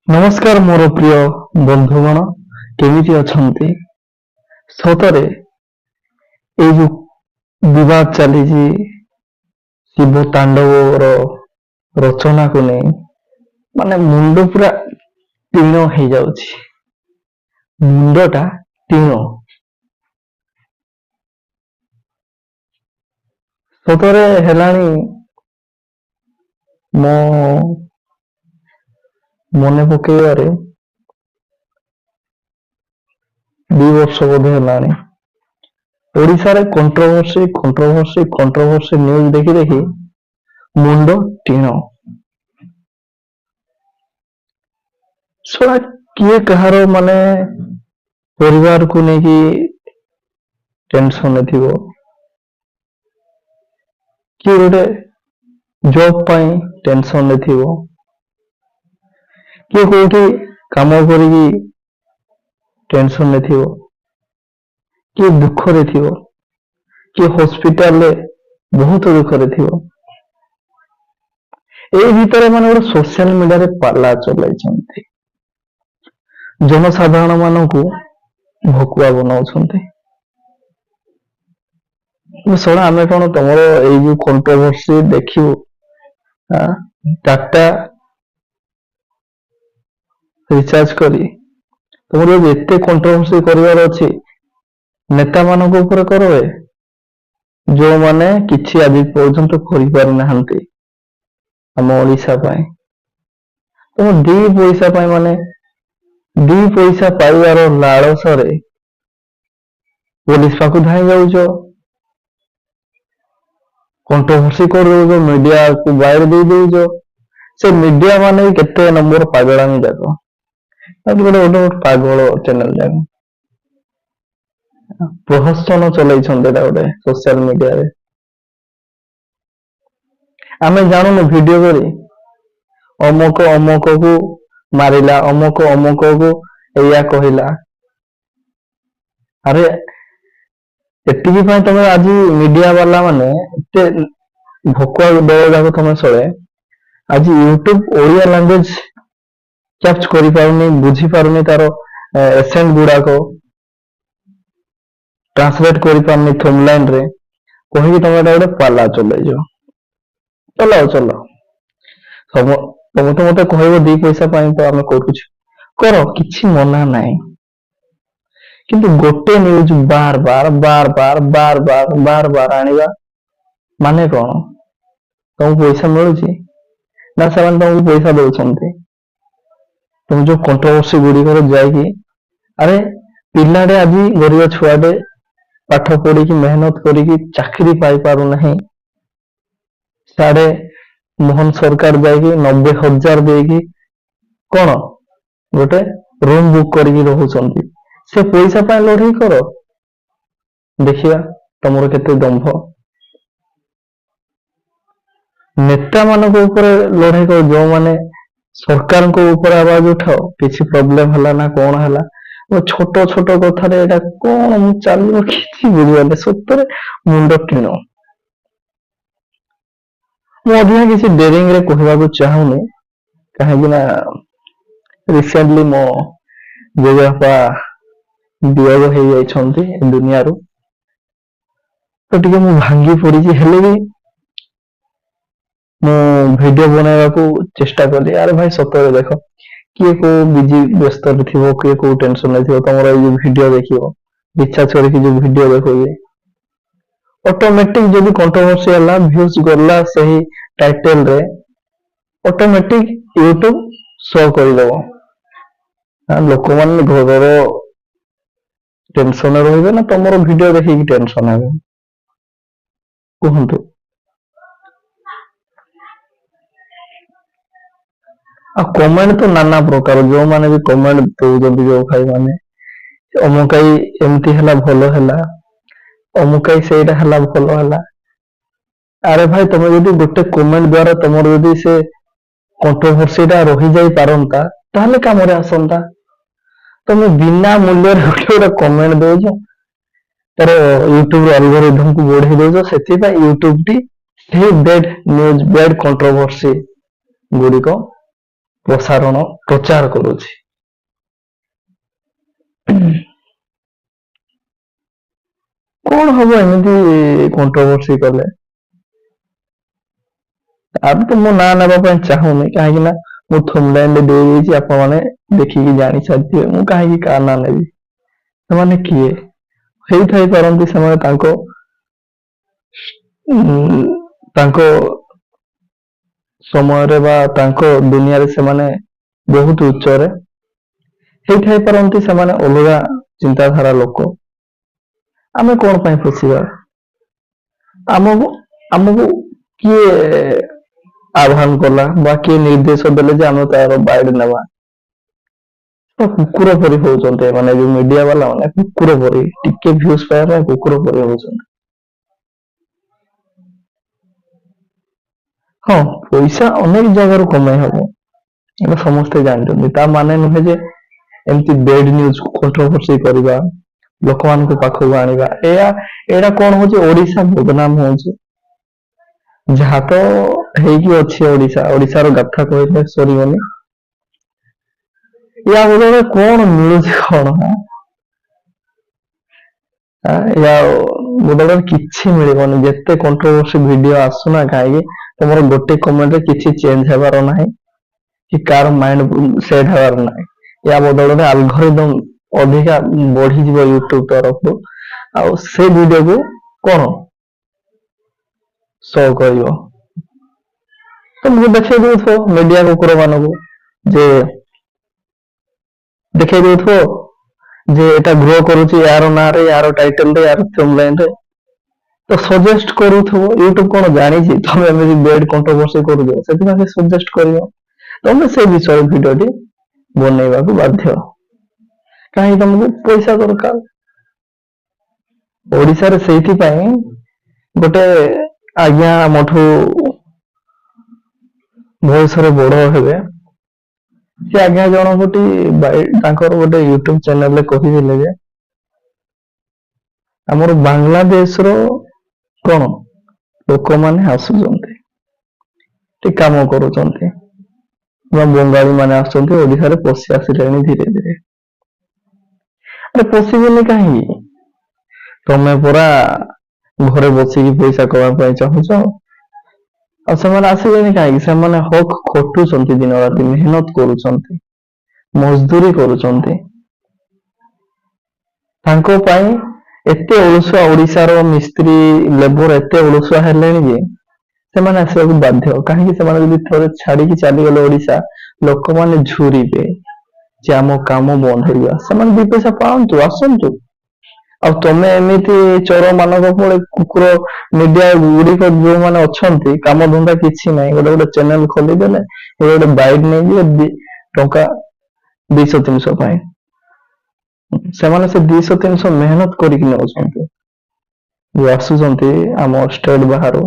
नमस्कार मोर प्रिय बंधुगण केमिति अछंती सतरे ए जो विवाद चली शिव तांडव रचना को नहीं माने मुंड पूरा टीण हो जाउछि मुंडटा टीण सतरे हेलानी मो मने पकेबारे 2 वर्ष बोधे हेलानी ओडिशा रे कंट्रोवर्सी न्यूज देखी देखी मुंड टीण सोड़ा किए कहार माने परिवार को लेकिन टेंशन थिबो किए गोटे जॉब पाई टेंशन थिबो किए कोठी काम करी टेंशन थिबो किए दुख रे थिबो किए हॉस्पिटल रे बहुत दुख रे थिबो ए भीतर माने गोटे सोशल मीडिया रे पाला चलाइछन्ती जनसाधारण मानकू भकुआ बनाउछन्ती सोना आमे कोन तमरो ए जो कंट्रोवर्सी देखियो डाटा रिचार्ज करी तुमर एते कंट्रोवर्सी करिवार अछि नेता मानक ऊपर करवे जो माने किछि आज पर्यंत करि पारि नाहंती हम ओडिशा पाए तुम दी पैसा पाए माने दी पैसा पाइबार लालसरे पुलिस पाखु धाई जाउछो कंट्रोवर्सी कर दो मीडिया को बाहर दे दो से मीडिया माने केते नंबर पागलामी जाको गोटे गोटे पागल चैनल जाको प्रहसन चलई गोटे सोशल मीडिया रे आमे जानू वीडियो करी अमुक अमुक को मारिला अमुक अमुक को एया कहला अरे एतिकी पाई तुम आज मीडिया वाला माने एते भकुआ दल जाको तुम सळे आज यूट्यूब ओडिया लैंग्वेज कैप्च करि पारुनी बुझी पारुनी तार एसेंट गुडा को ट्रांसलेट करि पारुनी थंबनेल रे कहि तुम गोटे पाला चलै जो चलाओ चलाओ सब तुम तो मते कहबो दी पैसा पाई तो आमे करूछ करो किछि मना नाही किंतु गोटे न्यूज बार बार आनिबा माने कोन तुम पैसा मिलुची ना ସେମାନେ तुमको पैसा दउछन्ते तुम जो कंट्रोवर्सी गुडी कर जायकी अरे पिलाडे आज गरीब छुआडे पाठ पढ़ी की मेहनत करी चाकरी पाई पारु नहीं साडे मोहन सरकार जायकी 90,000 देकी कौन गोटे रूम बुक करी रहउछन्ती से पैसा पाए लड़ाई करो देखिया तमरो केते दंभ नेता मानक ऊपर लड़ाई करो जो माने सरकार को ऊपर आवाज उठाओ किसी प्रॉब्लम हला ना कौन हला वो छोटो छोटो कथा रे एटा कौन चालू किछि बुझिबाले सत्तरे मुंड टिनो मो अधिया किसी डेरिंग रे कहबा को चाहूनी काहे कि ना रिसेंटली मो जेजापा वियोग हो जाइछन्ती दुनिया रो तो टिके मु भांगी पड़ी हेले भी मु वीडियो बनाइबा को चेष्टा कली अरे भाई सतरे देखो किए को बिजी व्यस्त थिबो किए को टेंशन नै थिबो तमरो ये वीडियो देखियो इच्छा छोड़ी की जो वीडियो देखो ये ऑटोमेटिक जदी कंट्रोवर्सी हला व्यूज गला सही टाइटल रे ऑटोमेटिक YouTube शो कर देबो लोक मान घररो टेंशन रहिबे ना तमरो वीडियो देखि की टेंशन हेबे कहंतु आ कमेंट तो नाना प्रकार जो माने भी कमेंट दउजंती जो भाई माने अमुकाई एमती हला भलो हला अमुकाई सेटा हला भलो हला अरे भाई तुम यदि गोटे कमेंट द्वारा तुमर यदि से कंट्रोवर्सीटा रही जाई पारंता ताहले काम रे आसंता तुम बिना मूल्य रे गोटे कमेंट दउजो तर YouTube एल्गोरिथम को बढ़े दउजो सेति पा YouTube टी से बैड न्यूज बैड कंट्रोवर्सी गुडी को ପ୍ରଚାର କରୁଛି। କଣ ହବ ଏମିତି କଣ୍ଟ୍ରୋଭର୍ସି କଲେ? ଆଉ ତ ମୁଁ ନାଁ ନେବା ପାଇଁ ଚାହୁଁନି, କାହିଁକି ନା ମୁଁ ଥମ୍ବନେଲ୍ ଦେଇଦେଇଛି, ଆପଣମାନେ ଦେଖିକି ଜାଣି ସାରିଥିବେ। ମୁଁ କାହିଁକି କାହା ନାଁ ନେବି? ସେମାନେ କିଏ ହେଇଥାଇ ପାରନ୍ତି? ସେମାନେ ତାଙ୍କ ସମୟରେ ବା ତାଙ୍କ ଦୁନିଆରେ ସେମାନେ ବହୁତ ଉଚ୍ଚରେ ହେଇଥାଇ ପାରନ୍ତି। ସେମାନେ ଅଲଗା ଚିନ୍ତାଧାରା ଲୋକ। ଆମେ କଣ ପାଇଁ ପୋଷିବା? ଆମକୁ ଆମକୁ କିଏ ଆହ୍ୱାନ କଲା ବା କିଏ ନିର୍ଦ୍ଦେଶ ଦେଲେ ଯେ ଆମେ ତାର ବାଇଡ୍ ନେବା? କୁକୁର ପରି ହଉଛନ୍ତି ଏମାନେ, ଯୋଉ ମିଡିଆ ବାଲା ମାନେ କୁକୁର ପରି, ଟିକେ ଭ୍ୟୁଜ ପାଇବା ପାଇଁ କୁକୁର ପରି ହଉଛନ୍ତି। ହଁ, ପଇସା ଅନେକ ଜାଗାରୁ କମେଇ ହବ, ଏଇଟା ସମସ୍ତେ ଜାଣିଛନ୍ତି। ତା ମାନେ ନୁହେଁ ଯେ ଏମିତି ବେଡ୍ ନ୍ୟୁଜ କଣ୍ଟ୍ରୋଭର୍ସି କରିବା, ଲୋକମାନଙ୍କ ପାଖକୁ ଆଣିବା, ଏଇଟା କଣ ହଉଛି? ଓଡିଶା ବଦନାମ ହଉଛି। ଯାହା ତ ହେଇକି ଅଛି ଓଡିଶାର ଗାଥା କହିଲେ ସରିବନି। ୟା ବଦଳରେ କଣ ମିଳୁଛି? କଣ ୟା ବଦଳରେ କିଛି ମିଳିବନି। ଯେତେ କଣ୍ଟ୍ରୋଭର୍ସି ଭିଡିଓ ଆସୁନା କାହିଁକି, ତମର ଗୋଟେ କମେଣ୍ଟରେ କିଛି ଚେଞ୍ଜ ହେବାର ନାହିଁ, କି କାହାର ମାଇଣ୍ଡ ସେଟ୍ ହେବାର ନାହିଁ। ୟା ବଦଳରେ ଆଲଗୋରିଦମ ଅଧିକା ବଢିଯିବ ୟୁଟ୍ୟୁବ ତରଫରୁ, ଆଉ ସେ ଭିଡିଓକୁ କଣ ଶୋ କରିବ। ତମକୁ ଦେଖେଇ ଦଉଥିବ ମିଡିଆ କୁକୁର ମାନଙ୍କୁ, ଯେ ଦେଖେଇ ଦଉଥିବ ଯେ ଏଟା ଗ୍ରୋ କରୁଛି ୟାର ନାଁରେ, ୟାର ଟାଇଟେଲରେ, ୟାର ଥମ୍ବନେଲରେ, ତ ସଜେଷ୍ଟ କରୁଥିବ। ୟୁଟ୍ୟୁବ କଣ ଜାଣିଛି ତମେ ଏମିତି ବେଡ୍ କଣ୍ଟ୍ରୋଭର୍ସି କରୁଛ, ସେଥିପାଇଁ ସେ ସଜେଷ୍ଟ କରିବ। ତମେ ସେ ବିଷୟରେ ଭିଡିଓଟି ବନେଇବାକୁ ବାଧ୍ୟ, କାହିଁକି? ତମକୁ ପଇସା ଦରକାର। ଓଡିଶାରେ ସେଇଥିପାଇଁ ଗୋଟେ ଆଜ୍ଞା ଆମଠୁ ବୟସରେ ବଡ ହେବେ, ସେ ଆଜ୍ଞା ଜଣକଟି ତାଙ୍କର ଗୋଟେ ୟୁଟ୍ୟୁବ ଚ୍ୟାନେଲରେ କହିଥିଲେ ଯେ ଆମର ବାଂଲାଦେଶର କଣ ଲୋକମାନେ ଆସୁଛନ୍ତି, ଟିକେ କାମ କରୁଛନ୍ତି, ବଙ୍ଗାଳୀ ମାନେ ଆସୁଛନ୍ତି, ଓଡିଶାରେ ପଶି ଆସିଲେଣି ଧୀରେ ଧୀରେ। ଆରେ ପଶିବେନି କାହିଁକି? ତମେ ପରା ଘରେ ବସିକି ପଇସା କମେଇବା ପାଇଁ ଚାହୁଁଛ, ଆଉ ସେମାନେ ଆସିବେନି କାହିଁକି? ସେମାନେ ହକ୍ ଖଟୁଛନ୍ତି, ଦିନ ରାତି ମେହନତ କରୁଛନ୍ତି, ମଜଦୁରୀ କରୁଛନ୍ତି। ତାଙ୍କ ପାଇଁ ଏତେ ଅଳସୁଆ, ଓଡିଶାର ମିସ୍ତ୍ରୀ ଲେବର ଏତେ ଅଳସୁଆ ହେଲେଣି ଯେ ସେମାନେ ଆସିବାକୁ ବାଧ୍ୟ। କାହିଁକି? ସେମାନେ ଯଦି ଥରେ ଛାଡିକି ଚାଲିଗଲେ ଓଡିଶା, ଲୋକମାନେ ଝୁରିବେ ଯେ ଆମ କାମ ବନ୍ଦ ହେଇଯିବ। ସେମାନେ ଦି ପଇସା ପାଆନ୍ତୁ, ଆସନ୍ତୁ। ଆଉ ତମେ ଏମିତି ଚୋର ମାନଙ୍କ ଭଳି କୁକୁର ମିଡିଆ ଗୁଡିକ ଯୋଉମାନେ ଅଛନ୍ତି, କାମ ଧନ୍ଦା କିଛି ନାହିଁ, ଗୋଟେ ଗୋଟେ ଚ୍ୟାନେଲ ଖୋଲିଦେଲେ, ଗୋଟେ ବାଇଟ୍ ନେଇଯିବେ ଟଙ୍କା 200-300 ପାଇଁ। ସେମାନେ ସେ 200-300 ମେହନତ କରିକି ନେଉଛନ୍ତି। ଯୋଉ ଆସୁଛନ୍ତି ଆମ ଷ୍ଟେଟ ବାହାରୁ,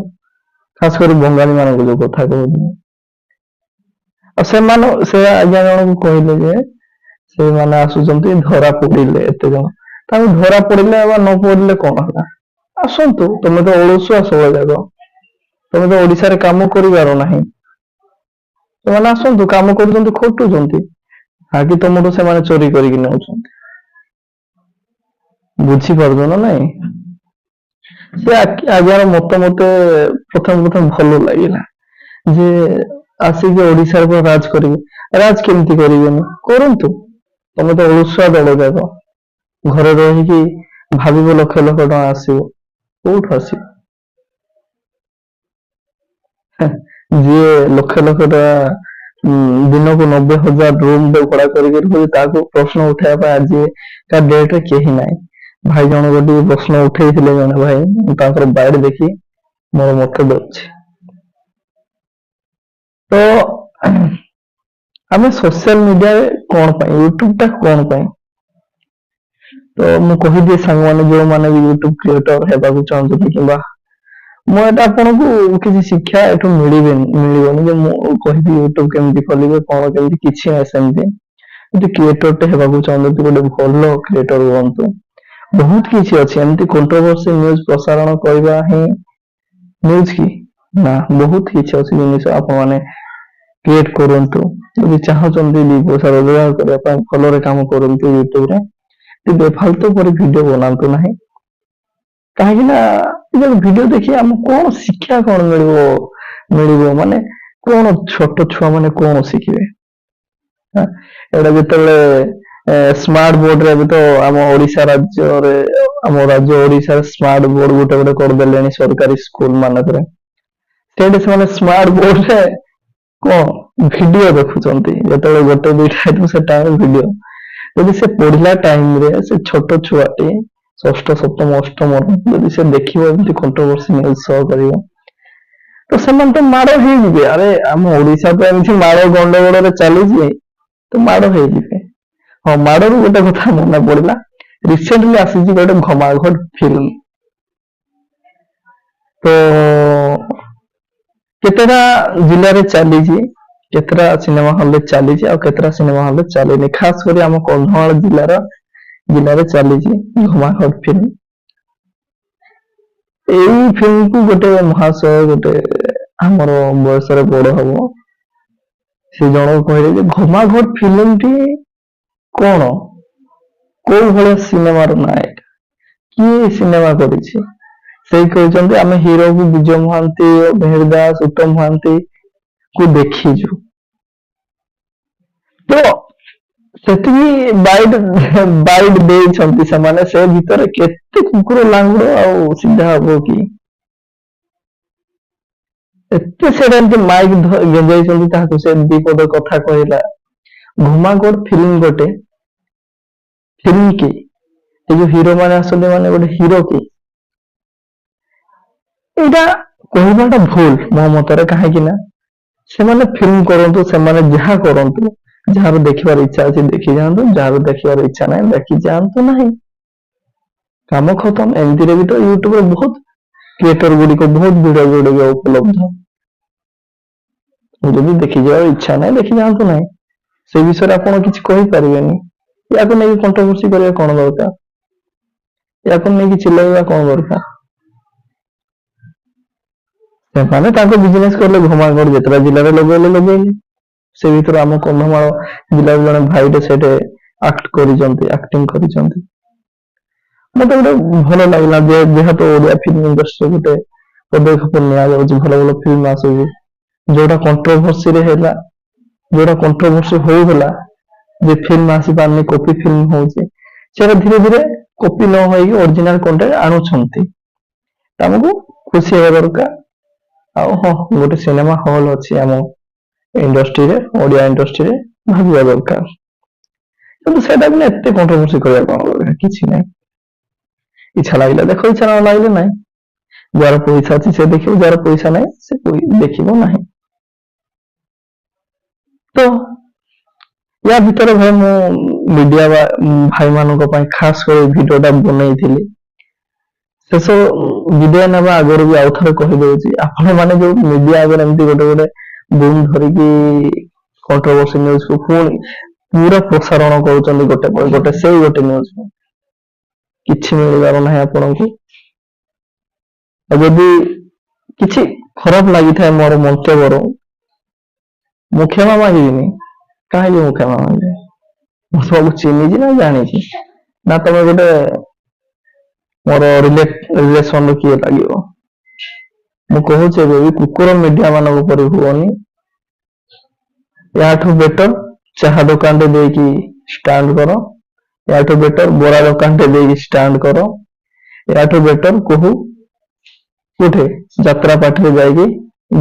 ଖାସ କରି ବଙ୍ଗାଳୀ ମାନଙ୍କୁ ଯୋଉ କଥା କହୁଛି, ଆଉ ସେ ଆଜ୍ଞା ଜଣଙ୍କୁ କହିଲେ ଯେ ସେମାନେ ଆସୁଛନ୍ତି ଧରା ପଡିଲେ, ଏତେ ଜଣ ତାଙ୍କୁ ଧରା ପଡିଲେ ବା ନ ପଡିଲେ କଣ ହେଲା? ଆସନ୍ତୁ। ତମେ ତ ଅଳସୁଆ ସବୁ ଯାକ, ତମେ ତ ଓଡିଶାରେ କାମ କରିବାର ନାହିଁ। ସେମାନେ ଆସନ୍ତୁ, କାମ କରୁଛନ୍ତି, ଖଟୁଛନ୍ତି, ଆଗେ ତମଠୁ ସେମାନେ ଚୋରି କରିକି ନେଉଛନ୍ତି। ବୁଝିପାରୁଛ ନା ନାଇଁ? ସେ ଆଜ୍ଞାର ମତ ମତେ ପ୍ରଥମେ ଭଲ ଲାଗିଲା, ଯେ ଆସିକି ଓଡିଶାର ପୁରା ରାଜ କରିବେ। ରାଜ କେମିତି କରିବେନି? କରନ୍ତୁ। ତମେ ତ ଅଳସୁଆ ଦଳ ଯାକ, ଘରେ ରହିକି ଭାବିବ ଲକ୍ଷ ଲକ୍ଷ ଟଙ୍କା ଆସିବ, କୋଉଠୁ ଆସିବ? ଯିଏ ଲକ୍ଷ ଲକ୍ଷ ଟଙ୍କା ଦିନକୁ 90,000 ରୁମ ଭଡା କରିକି ରହୁଛି, ତାକୁ ପ୍ରଶ୍ନ ଉଠେଇବା ପାଇଁ ଆଜି କା ଡେଟ୍ ରେ କେହି ନାହିଁ। ଭାଇ ଜଣକ ଟିକେ ପ୍ରଶ୍ନ ଉଠେଇଥିଲେ, ଜଣେ ଭାଇ, ମୁଁ ତାଙ୍କର ବାଇଟ୍ ଦେଖି ମୋର ମତ ଦଉଛି। ତ ଆମେ ସୋସିଆଲ ମିଡିଆରେ କଣ ପାଇଁ, ୟୁଟ୍ୟୁବ ଟା କଣ ପାଇଁ? ତ ମୁଁ କହିଦିଏ ସାଙ୍ଗମାନେ, ଯୋଉମାନେ ବି ୟୁଟ୍ୟୁବ କ୍ରିଏଟର ହେବାକୁ ଚାହୁଁଛନ୍ତି, କିମ୍ବା ମୁଁ ଏଟା ଆପଣଙ୍କୁ କିଛି ଶିକ୍ଷା ଏଠୁ ମିଳିବନି ଯେ ମୁଁ କହିବି ୟୁଟ୍ୟୁବ କେମିତି ଖୋଲିବେ, କଣ କେମିତି, କିଛି ନାହିଁ ସେମିତି। ଯଦି କ୍ରିଏଟରଟେ ହେବାକୁ ଚାହୁଁଛନ୍ତି, ଗୋଟେ ଭଲ କ୍ରିଏଟର ହୁଅନ୍ତୁ। ବହୁତ କିଛି ଅଛି, ଏମିତି କଣ୍ଟ୍ରୋଭର୍ସି ନ୍ୟୁଜ ପ୍ରସାରଣ କରିବା ହିଁ ନ୍ୟୁଜ କି? ନା, ବହୁତ କିଛି ଅଛି ଜିନିଷ ଆପଣ ମାନେ କ୍ରିଏଟ କରନ୍ତୁ। ଯଦି ଚାହୁଁଛନ୍ତି ଦି ପଇସା ରୋଜଗାର କରିବା ପାଇଁ ଭଲରେ କାମ କରନ୍ତୁ ୟୁଟ୍ୟୁବରେ, ବେଫାଲତୁ କରି ଭିଡିଓ ବନାନ୍ତୁ ନାହିଁ। କାହିଁକି ନା ଭିଡିଓ ଦେଖି ଆମକୁ କଣ ଶିକ୍ଷା କଣ ମିଳିବ ମାନେ କଣ ଛୋଟ ଛୁଆ ମାନେ କଣ ଶିଖିବେ? ଏଇଟା ଯେତେବେଳେ ସ୍ମାର୍ଟ ବୋର୍ଡରେ ଏବେ ତ ଆମ ଓଡିଶା ରାଜ୍ୟରେ ଆମ ରାଜ୍ୟ ଓଡିଶାରେ ସ୍ମାର୍ଟ ବୋର୍ଡ ଗୋଟେ କରିଦେଲେଣି ସରକାରୀ ସ୍କୁଲ ମାନଙ୍କରେ। ସେଇଠି ସେମାନେ ସ୍ମାର୍ଟ ବୋର୍ଡରେ କଣ ଭିଡିଓ ଦେଖୁଛନ୍ତି, ଯେତେବେଳେ ଗୋଟେ ଦୁଇଟା ହେଇଥିବ ସେ ଟାଇମରେ ଭିଡିଓ। ଯଦି ସେ ପଢିଲା ଟାଇମରେ ସେ ଛୋଟ ଛୁଆଟି ଷଷ୍ଠ ସପ୍ତମ ଅଷ୍ଟମର ଯଦି ସେ ଦେଖିବ ଏମିତି କଣ୍ଟ୍ରୋଭର୍ସି ନ୍ୟୁଜ ସହ କରିବ, ତ ସେମାନେ ତ ମାଡ ହେଇଯିବେ। ଆରେ ଆମ ଓଡିଶା ତ ଏମିତି ମାଡ ଗଣ୍ଡଗୋଳରେ ଚାଲିଛି, ତ ମାଡ ହେଇଯିବେ। ହଁ, ମାଡରୁ ଗୋଟେ କଥା ମନେ ପଡିଲା, ରିସେଣ୍ଟଲି ଆସିଛି ଗୋଟେ ଘମାଘଟ ଫିଲ୍ମ। ତ କେତେଟା ଜିଲ୍ଲାରେ ଚାଲିଛି, କେତେଟା ସିନେମା ହଲରେ ଚାଲିଛି ଆଉ କେତେଟା ସିନେମା ହଲରେ ଚାଲିନି। ଖାସ କରି ଆମ କନ୍ଧମାଳ ଜିଲ୍ଲାରେ ଚାଲିଛି ଘମାଘଟ ଫିଲ୍ମ। ଏଇ ଫିଲ୍ମକୁ ଗୋଟେ ମହାଶୟ, ଗୋଟେ ଆମର ବୟସରେ ବଡ ହବ, ସେ ଜଣକୁ କହିଲେ ଯେ ଘମାଘଟ ଫିଲ୍ମଟି କଣ, କୋଉ ଭଳିଆ ସିନେମାର ନାୟକ, କିଏ ସିନେମା କରିଛି? ସେଇ କହିଛନ୍ତି ଆମେ ହିରୋକୁ ବିଜୟ ମହାନ୍ତି, ମିହିର ଦାସ, ଉତ୍ତମ ମହାନ୍ତି କୁ ଦେଖିଛୁ। ତ ସେତିକି ବାଇଟ ଦେଇଛନ୍ତି ସେମାନେ। ସେ ଭିତରେ କେତେ କୁକୁର ଲାଙ୍ଗୁଡ ଆଉ ସିଧା ହବ କି? ଏତେ ସେଟା ଏମିତି ମାଇକ ଗେଞ୍ଜାଇଛନ୍ତି ତାହାକୁ, ସେ ଦି ପଦ କଥା କହିଲା। ଘମାଘଟ ଫିଲ୍ମ ଗୋଟେ ଫିଲ୍ମ କି? ଏ ଯୋଉ ହିରୋ ମାନେ ଆସନ୍ତି ମାନେ ଗୋଟେ ହିରୋ କି? ଏଇଟା କହିବାଟା ଭୁଲ ମୋ ମତରେ। କାହିଁକି ନା ସେମାନେ ଫିଲ୍ମ କରନ୍ତୁ, ସେମାନେ ଯାହା କରନ୍ତୁ, ଯାହାର ଦେଖିବାର ଇଚ୍ଛା ଅଛି ଦେଖି ଯାଆନ୍ତୁ, ଯାହାର ଦେଖିବାର ଇଚ୍ଛା ନାହିଁ ଦେଖି ଯାଆନ୍ତୁ ନାହିଁ, କାମ ଖତମ। ଏମିତିରେ ବି ତ ୟୁଟ୍ୟୁବରେ ବହୁତ କ୍ରିଏଟର ଗୁଡିକ, ବହୁତ ଭିଡିଓ ଗୁଡିକ ଉପଲବ୍ଧ। ଯଦି ଦେଖିଯିବାର ଇଚ୍ଛା ନାହିଁ ଦେଖି ଯାଆନ୍ତୁ ନାହିଁ, ସେ ବିଷୟରେ ଆପଣ କିଛି କହିପାରିବେନି। ୟାକୁ ନେଇକି କଣ୍ଟ୍ରୋଭର୍ସି କରିବା କଣ ଦରକାର? ୟାକୁ ନେଇକି ଚିଲେଇବା କଣ ଦରକାର? ସେମାନେ ତାଙ୍କ ବିଜନେସ କଲେ, ଘମାଘଟ ଯେତେଟା ଜିଲ୍ଲାରେ ଲଗେଇଲେ। ସେ ଭିତରୁ ଆମ କନ୍ଧମାଳ ଜିଲ୍ଲାର ଜଣେ ଭାଇଟେ ସେଠି ଆକ୍ଟିଂ କରିଛନ୍ତି। ମତେ ଗୋଟେ ଭଲ ଲାଗିଲା ଯେ ଯେହେତୁ ଓଡିଆ ଫିଲ୍ମ ଇଣ୍ଡଷ୍ଟ୍ରି ଗୋଟେ ପଦକ୍ଷେପ ନିଆଯାଉଛି, ଭଲ ଭଲ ଫିଲ୍ମ ଆସୁଛି। ଯୋଉଟା କଣ୍ଟ୍ରୋଭର୍ସିରେ ହେଲା, ଯୋଉଟା କଣ୍ଟ୍ରୋଭର୍ସି ହଉଥିଲା ଯେ ଫିଲ୍ମ ଆସିପାରୁନି, କପି ଫିଲ୍ମ ହଉଛି, ସେଟା ଧୀରେ ଧୀରେ କପି ନ ହେଇକି ଅରିଜିନାଲ କଣ୍ଟେଣ୍ଟ ଆଣୁଛନ୍ତି। ଆମକୁ ଖୁସି ହେବା ଦରକାର। ଆଉ ହଁ, ଗୋଟେ ସିନେମା ହଲ ଅଛି ଆମ ଇଣ୍ଡଷ୍ଟ୍ରିରେ, ଓଡିଆ ଇଣ୍ଡଷ୍ଟ୍ରିରେ, ଭାବିବା ଦରକାର। କିନ୍ତୁ ସେଟା ବି ଏତେ କଣ୍ଟ୍ରୋଭର୍ସି କରିବା କଣ ଦରକାର? କିଛି ନାହିଁ। ଇଚ୍ଛା ଲାଗିଲା ଦେଖ, ଇଚ୍ଛା ନ ଲାଗିଲେ ନାହିଁ। ଯାହାର ପଇସା ଅଛି ସେ ଦେଖିବ, ଯାହାର ପଇସା ନାହିଁ ସେ ଦେଖିବ ନାହିଁ। ତ ୟା ଭିତରେ ଭାଇ ମୁଁ ମିଡିଆ ଭାଇ ମାନଙ୍କ ପାଇଁ ଖାସ କରି ଭିଡିଓଟା ବନେଇଥିଲି। ଶେଷ ବିଦାୟ ନେବା ଆଗରୁ ବି ଆଉ ଥରେ କହିଦଉଛି, ଆପଣ ମାନେ ଯୋଉ ମିଡିଆ ଆଗରେ ଏମିତି ଗୋଟେ ବୁମ୍ ଧରିକି କଣ୍ଟ୍ରୋଭର୍ସି ନ୍ୟୁଜକୁ ପୁଣି ପୁରା ପ୍ରସାରଣ କରୁଛନ୍ତି ଗୋଟେ ପରେ ଗୋଟେ, ସେଇ ଗୋଟେ ନ୍ୟୁଜ କିଛି ମିଳିବାର ନାହିଁ ଆପଣଙ୍କୁ। ଆଉ ଯଦି କିଛି ଖରାପ ଲାଗିଥାଏ ମୋର ମନ୍ତବ୍ୟର, ମୁଁ କ୍ଷମା ମାଗିବିନି। କାହିଁକି ମୁଁ କ୍ଷମା ମାଗିବି? ମୁଁ ସବୁ ଚିହ୍ନିଛି ନା ଜାଣିଛି ନା? ତମେ ଗୋଟେ ମୋର ରିଲେସନ କିଏ ଲାଗିବ? ମୁଁ କହୁଛି ଏବେ ବି କୁକୁର ମିଡିଆ ମାନଙ୍କ ପରି ହୁଅନି। ୟାଠୁ ବେଟର ଚାହା ଦୋକାନଟେ ଦେଇକି ଷ୍ଟାଣ୍ଡ କର, ୟାଠୁ ବେଟର ବରା ଦୋକାନଟେ ଦେଇକି ଷ୍ଟାଣ୍ଡ କର, ୟାଠୁ ବେଟର କୋଉଠି ଯାତ୍ରା ପାର୍ଟିରେ ଯାଇକି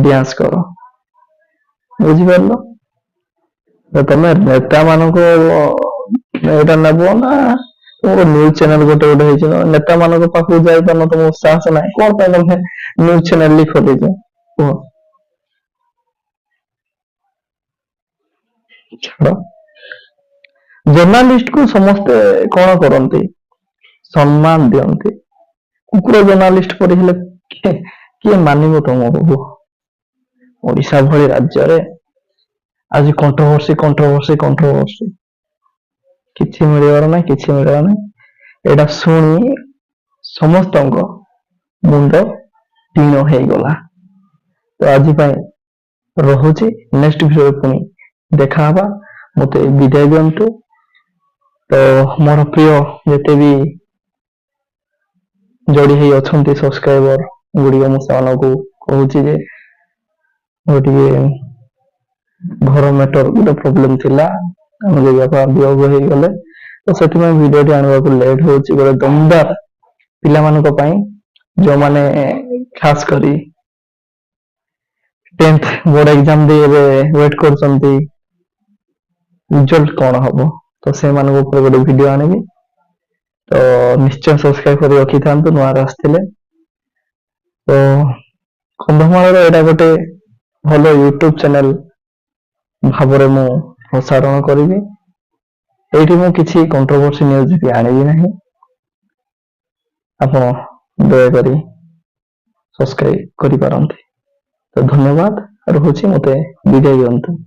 ଡ୍ୟାନ୍ସ କର। ବୁଝିପାରିଲ? ତମେ ନେତା ମାନଙ୍କ ଏଇଟା ନେବ ନା ତମର ନ୍ୟୁଜ ଚ୍ୟାନେଲ ଗୋଟେ ହେଇଛି ନା? ନେତା ମାନଙ୍କ ପାଖକୁ ଯାଇପାରୁନ, ତମକୁ ସାହସ ନାହିଁ, କଣ ପାଇଁ ତମେ ନ୍ୟୁଜ ଚ୍ୟାନେଲ ଖୋଲିଛ କୁହ? ଛାଡ, ଜର୍ଣ୍ଣାଲିଷ୍ଟକୁ ସମସ୍ତେ କଣ କରନ୍ତି? ସମ୍ମାନ ଦିଅନ୍ତି। କୁକୁର ଜର୍ଣ୍ଣାଲିଷ୍ଟ ପରି ହେଲେ କିଏ ମାନିବ ତମକୁ? ଓଡିଶା ଭଳି ରାଜ୍ୟରେ ଆଜି କଣ୍ଟ୍ରୋଭର୍ସି, କିଛି ମିଳିବାର ନାହିଁ, କିଛି ମିଳିବାର ନାହିଁ। ଏଇଟା ଶୁଣି ସମସ୍ତଙ୍କ ମୁଣ୍ଡ ଟିଣ ହେଇଗଲା। ତ ଆଜି ପାଇଁ ରହୁଛି। ନେକ୍ସଟ ଭିଡିଓରେ ପୁଣି ଦେଖା ହବା। ମତେ ବିଦାୟ ଦିଅନ୍ତୁ। ତ ମୋର ପ୍ରିୟ ଯେତେ ବି ଯୋଡି ହେଇ ଅଛନ୍ତି ସବସ୍କ୍ରାଇବର ଗୁଡ଼ିକ, ମୁଁ ସେମାନଙ୍କୁ କହୁଛି ଯେ ମୋର ଟିକେ ଘର ମ୍ୟାଟର ଗୋଟେ ପ୍ରୋବ୍ଲେମ ଥିଲା, ଆମ ବାପା ବିୟୋଗ ହେଇଗଲେ, ତ ସେଥିପାଇଁ ଭିଡିଓଟି ଆଣିବାକୁ ଲେଟ୍ ହଉଛି। ଗୋଟେ ଦମଦାର ପିଲାମାନଙ୍କ ପାଇଁ, ଯୋଉମାନେ ଖାସ କରି 10th ବୋର୍ଡ ଏକ୍ଜାମ ଦେଇ ଏବେ ୱେଟ୍ କରୁଛନ୍ତି ରିଜଲ୍ଟ କଣ ହବ, ତ ସେମାନଙ୍କ ଉପରେ ଗୋଟେ ଭିଡିଓ ଆଣିବି। ତ ନିଶ୍ଚୟ ସବସ୍କ୍ରାଇବ କରି ରଖିଥାନ୍ତୁ ନୂଆରେ ଆସିଥିଲେ। ତ କନ୍ଧମାଳର ଏଇଟା ଗୋଟେ ଭଲ ୟୁଟ୍ୟୁବ ଚ୍ୟାନେଲ ଭାବରେ ମୁଁ ପ୍ରସାରଣ କରିବି। ଏଇଠି ମୁଁ କିଛି କଣ୍ଟ୍ରୋଭର୍ସି ନ୍ୟୁଜ ବି ଆଣିବି ନାହିଁ। ଆପଣ ଦୟାକରି ସବସ୍କ୍ରାଇବ କରିପାରନ୍ତି। ତ ଧନ୍ୟବାଦ ରହୁଛି, ମତେ ବିଦାୟ ଦିଅନ୍ତୁ।